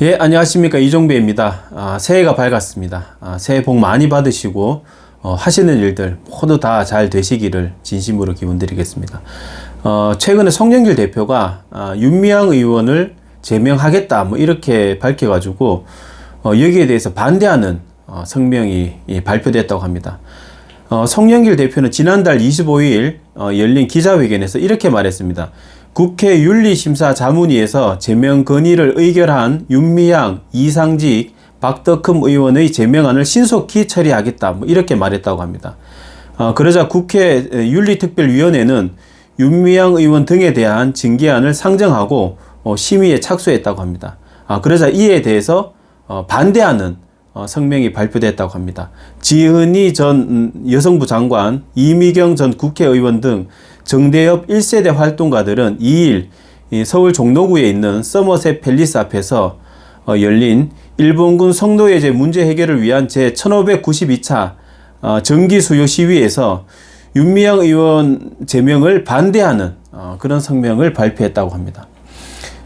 예, 안녕하십니까. 이종배입니다. 새해가 밝았습니다. 새해 복 많이 받으시고, 하시는 일들 모두 다 잘 되시기를 진심으로 기원드리겠습니다. 최근에 송영길 대표가, 윤미향 의원을 제명하겠다, 뭐, 이렇게 밝혀가지고, 여기에 대해서 반대하는, 성명이 발표됐다고 합니다. 송영길 대표는 지난달 25일, 열린 기자회견에서 이렇게 말했습니다. 국회 윤리심사자문위에서 제명 건의를 의결한 윤미향, 이상직, 박덕흠 의원의 제명안을 신속히 처리하겠다. 뭐 이렇게 말했다고 합니다. 그러자 국회 윤리특별위원회는 윤미향 의원 등에 대한 징계안을 상정하고 심의에 착수했다고 합니다. 그러자 이에 대해서 반대하는 성명이 발표됐다고 합니다. 지은희 전 여성부 장관, 이미경 전 국회의원 등 정대협 1세대 활동가들은 2일 서울 종로구에 있는 서머셋 팰리스 앞에서 열린 일본군 성노예제 문제 해결을 위한 제1592차 정기수요 시위에서 윤미향 의원 제명을 반대하는 그런 성명을 발표했다고 합니다.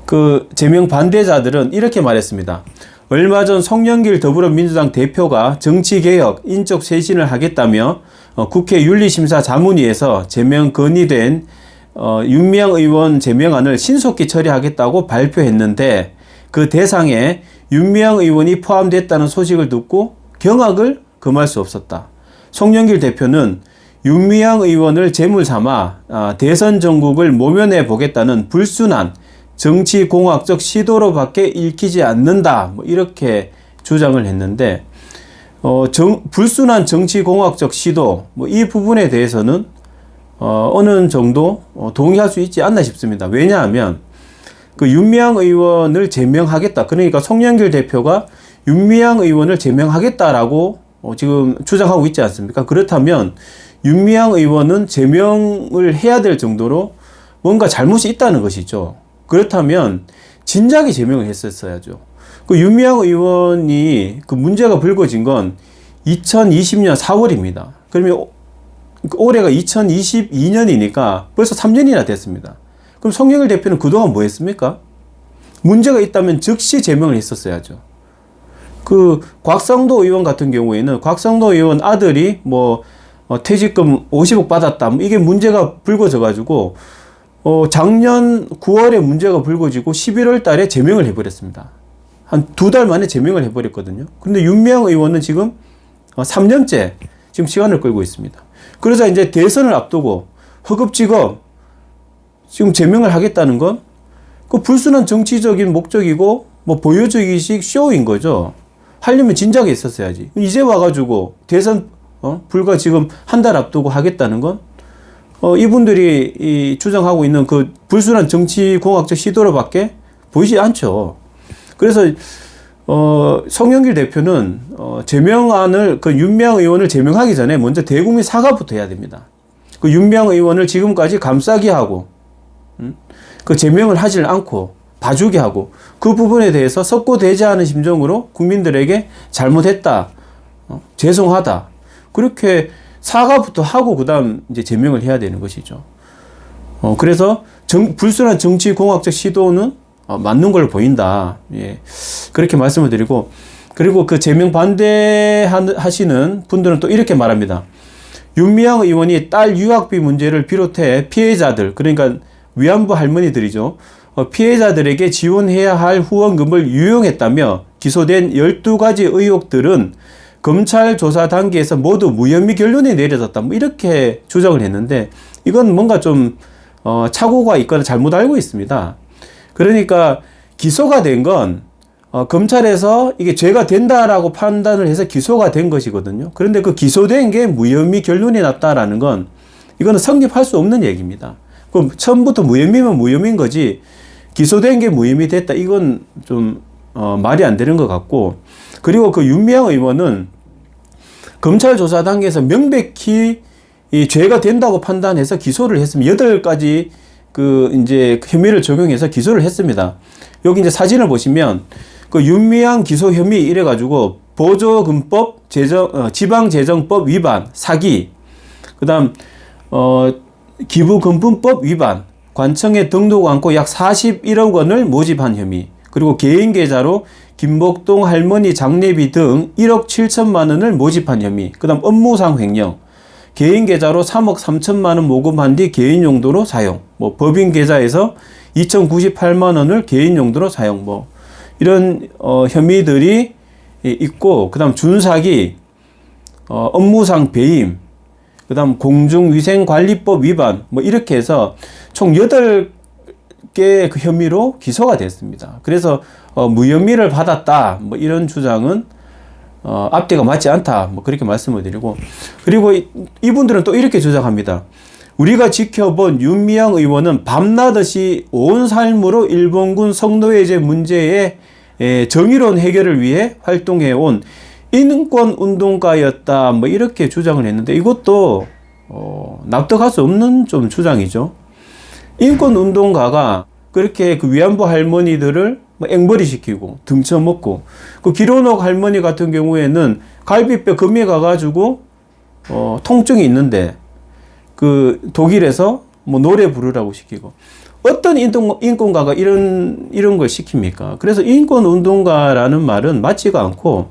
그 제명 반대자들은 이렇게 말했습니다. 얼마 전 송영길 더불어민주당 대표가 정치개혁, 인적 쇄신을 하겠다며 국회 윤리심사자문위에서 제명 건의된 윤미향 의원 제명안을 신속히 처리하겠다고 발표했는데 그 대상에 윤미향 의원이 포함됐다는 소식을 듣고 경악을 금할 수 없었다. 송영길 대표는 윤미향 의원을 제물 삼아 대선 전국을 모면해 보겠다는 불순한 정치공학적 시도로밖에 읽히지 않는다. 뭐 이렇게 주장을 했는데 불순한 정치공학적 시도 뭐 이 부분에 대해서는 어느 정도 동의할 수 있지 않나 싶습니다. 왜냐하면 그 윤미향 의원을 제명하겠다. 그러니까 송영길 대표가 윤미향 의원을 제명하겠다라고 지금 주장하고 있지 않습니까? 그렇다면 윤미향 의원은 제명을 해야 될 정도로 뭔가 잘못이 있다는 것이죠. 그렇다면 진작에 제명을 했었어야죠. 그 윤미향 의원이 그 문제가 불거진 건 2020년 4월입니다. 그러면 올해가 2022년이니까 벌써 3년이나 됐습니다. 그럼 송영길 대표는 그동안 뭐 했습니까? 문제가 있다면 즉시 제명을 했었어야죠. 그 곽상도 의원 같은 경우에는 곽상도 의원 아들이 뭐 퇴직금 50억 받았다. 뭐 이게 문제가 불거져 가지고 작년 9월에 문제가 불거지고 11월 달에 제명을 해버렸습니다. 한 2달 만에 제명을 해버렸거든요. 그런데 윤미향 의원은 지금 3년째 지금 시간을 끌고 있습니다. 그러자 이제 대선을 앞두고 허겁지겁 지금 제명을 하겠다는 건 그 불순한 정치적인 목적이고 뭐 보여주기식 쇼인 거죠. 하려면 진작에 있었어야지. 이제 와가지고 대선 불과 지금 한 달 앞두고 하겠다는 건 이분들이 주장하고 있는 그 불순한 정치공학적 시도로밖에 보이지 않죠. 그래서 송영길 대표는 제명안을 그 윤미향 의원을 제명하기 전에 먼저 대국민 사과부터 해야 됩니다. 그 윤미향 의원을 지금까지 감싸게 하고 그 제명을 하질 않고 봐주게 하고 그 부분에 대해서 석고대죄하는 심정으로 국민들에게 잘못했다, 죄송하다 그렇게 사과부터 하고 그다음 이제 제명을 해야 되는 것이죠. 그래서 불순한 정치공학적 시도는 맞는 걸로 보인다. 예. 그렇게 말씀을 드리고, 그리고 그 제명 반대하시는 분들은 또 이렇게 말합니다. 윤미향 의원이 딸 유학비 문제를 비롯해 피해자들, 그러니까 위안부 할머니들이죠. 피해자들에게 지원해야 할 후원금을 유용했다며 기소된 12가지 의혹들은 검찰 조사 단계에서 모두 무혐의 결론이 내려졌다. 뭐 이렇게 주장을 했는데 이건 뭔가 좀 착오가 있거나 잘못 알고 있습니다. 그러니까 기소가 된 건 검찰에서 이게 죄가 된다라고 판단을 해서 기소가 된 것이거든요. 그런데 그 기소된 게 무혐의 결론이 났다라는 건 이거는 성립할 수 없는 얘기입니다. 그럼 처음부터 무혐의면 무혐의인 거지 기소된 게 무혐의 됐다. 이건 좀 말이 안 되는 것 같고, 그리고 그 윤미향 의원은 검찰 조사 단계에서 명백히 이 죄가 된다고 판단해서 기소를 했으면 8가지 그 이제 혐의를 적용해서 기소를 했습니다. 여기 이제 사진을 보시면 그 윤미향 기소 혐의 이래가지고 보조금법, 지방재정법 위반, 사기, 그다음 기부금품법 위반, 관청에 등록 않고 약 41억 원을 모집한 혐의, 그리고 개인 계좌로 김복동 할머니 장례비 등 1억 7천만 원을 모집한 혐의, 그 다음 업무상 횡령, 개인 계좌로 3억 3천만 원 모금한 뒤 개인 용도로 사용, 뭐 법인 계좌에서 2,098만 원을 개인 용도로 사용, 뭐 이런 혐의들이 있고, 그 다음 준사기, 업무상 배임, 그 다음 공중위생관리법 위반, 뭐 이렇게 해서 총 8개 그 혐의로 기소가 됐습니다. 그래서 무혐의를 받았다, 뭐 이런 주장은 앞뒤가 맞지 않다, 뭐 그렇게 말씀을 드리고, 그리고 이분들은 또 이렇게 주장합니다. 우리가 지켜본 윤미향 의원은 밤낮없이 온 삶으로 일본군 성노예제 문제의 정의로운 해결을 위해 활동해온 인권운동가였다, 뭐 이렇게 주장을 했는데, 이것도 납득할 수 없는 좀 주장이죠. 인권운동가가 그렇게 그 위안부 할머니들을 뭐 앵벌이 시키고 등쳐먹고, 그 기론옥 할머니 같은 경우에는 갈비뼈 금이 가가지고 통증이 있는데 그 독일에서 뭐 노래 부르라고 시키고, 어떤 인권가가 이런 걸 시킵니까? 그래서 인권운동가라는 말은 맞지가 않고,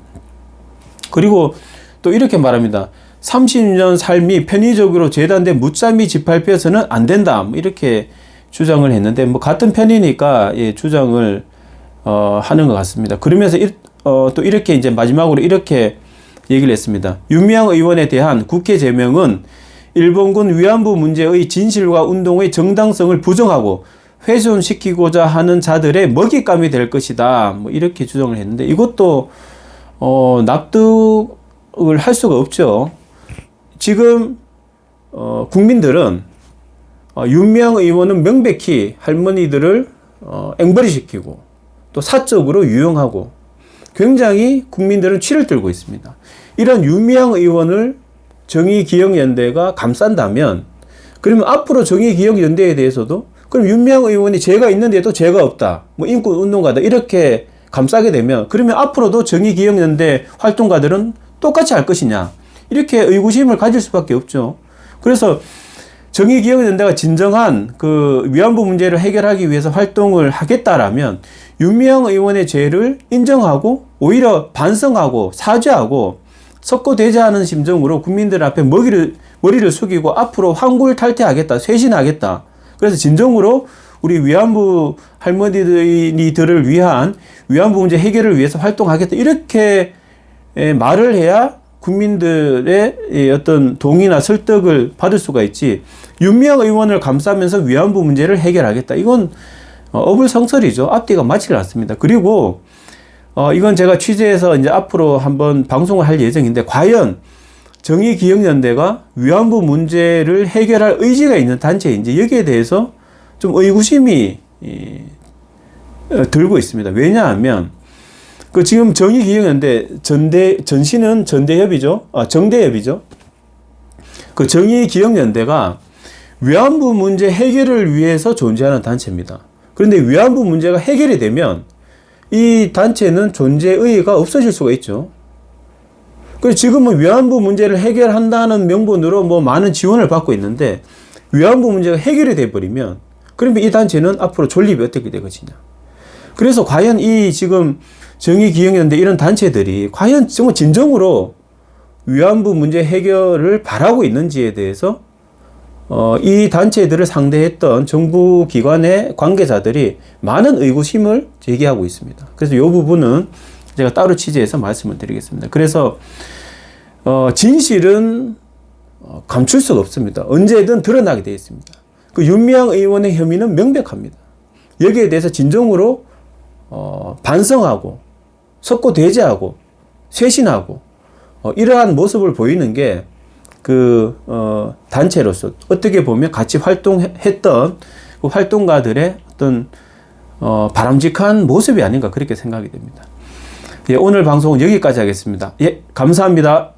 그리고 또 이렇게 말합니다. 30년 삶이 편의적으로 재단된 무참히 짓밟혀서는 안 된다, 뭐 이렇게 주장을 했는데, 뭐 같은 편이니까 예, 주장을 하는 것 같습니다. 그러면서 또 이렇게 이제 마지막으로 이렇게 얘기를 했습니다. 윤미향 의원에 대한 국회 제명은 일본군 위안부 문제의 진실과 운동의 정당성을 부정하고 훼손시키고자 하는 자들의 먹잇감이 될 것이다, 뭐 이렇게 주장을 했는데, 이것도 납득을 할 수가 없죠. 지금 국민들은 윤미향 의원은 명백히 할머니들을 앵벌이시키고 또 사적으로 유용하고, 굉장히 국민들은 치를 들고 있습니다. 이런 윤미향 의원을 정의기억연대가 감싼다면, 그러면 앞으로 정의기억연대에 대해서도 그럼 윤미향 의원이 죄가 있는데도 죄가 없다, 뭐 인권운동가다, 이렇게 감싸게 되면, 그러면 앞으로도 정의기억연대 활동가들은 똑같이 할 것이냐, 이렇게 의구심을 가질 수밖에 없죠. 그래서 정의기억연대가 진정한 그 위안부 문제를 해결하기 위해서 활동을 하겠다라면 윤미향 의원의 죄를 인정하고 오히려 반성하고 사죄하고 석고대죄하는 심정으로 국민들 앞에 머리를 숙이고 앞으로 환골탈퇴하겠다, 쇄신하겠다, 그래서 진정으로 우리 위안부 할머니들을 위한 위안부 문제 해결을 위해서 활동하겠다, 이렇게 말을 해야 국민들의 어떤 동의나 설득을 받을 수가 있지, 윤미향 의원을 감싸면서 위안부 문제를 해결하겠다, 이건 어불성설이죠. 앞뒤가 맞지를 않습니다. 그리고 이건 제가 취재해서 이제 앞으로 한번 방송을 할 예정인데, 과연 정의기억연대가 위안부 문제를 해결할 의지가 있는 단체인지, 여기에 대해서 좀 의구심이 들고 있습니다. 왜냐하면 그 지금 정의기억연대 전신은 정대협이죠. 그 정의기억연대가 위안부 문제 해결을 위해서 존재하는 단체입니다. 그런데 위안부 문제가 해결이 되면 이 단체는 존재 의의가 없어질 수가 있죠. 그래서 지금은 위안부 문제를 해결한다는 명분으로 뭐 많은 지원을 받고 있는데, 위안부 문제가 해결이 돼버리면 그러면 이 단체는 앞으로 존립이 어떻게 되겠느냐. 그래서 과연 이 지금 정의기억연대 이런 단체들이 과연 정말 진정으로 위안부 문제 해결을 바라고 있는지에 대해서 이 단체들을 상대했던 정부 기관의 관계자들이 많은 의구심을 제기하고 있습니다. 그래서 이 부분은 제가 따로 취재해서 말씀을 드리겠습니다. 그래서 진실은 감출 수가 없습니다. 언제든 드러나게 되어 있습니다. 그 윤미향 의원의 혐의는 명백합니다. 여기에 대해서 진정으로 반성하고 석고대죄하고 쇄신하고 이러한 모습을 보이는 게 그 단체로서 어떻게 보면 같이 활동했던 그 활동가들의 어떤 바람직한 모습이 아닌가, 그렇게 생각이 됩니다. 예, 오늘 방송은 여기까지 하겠습니다. 예, 감사합니다.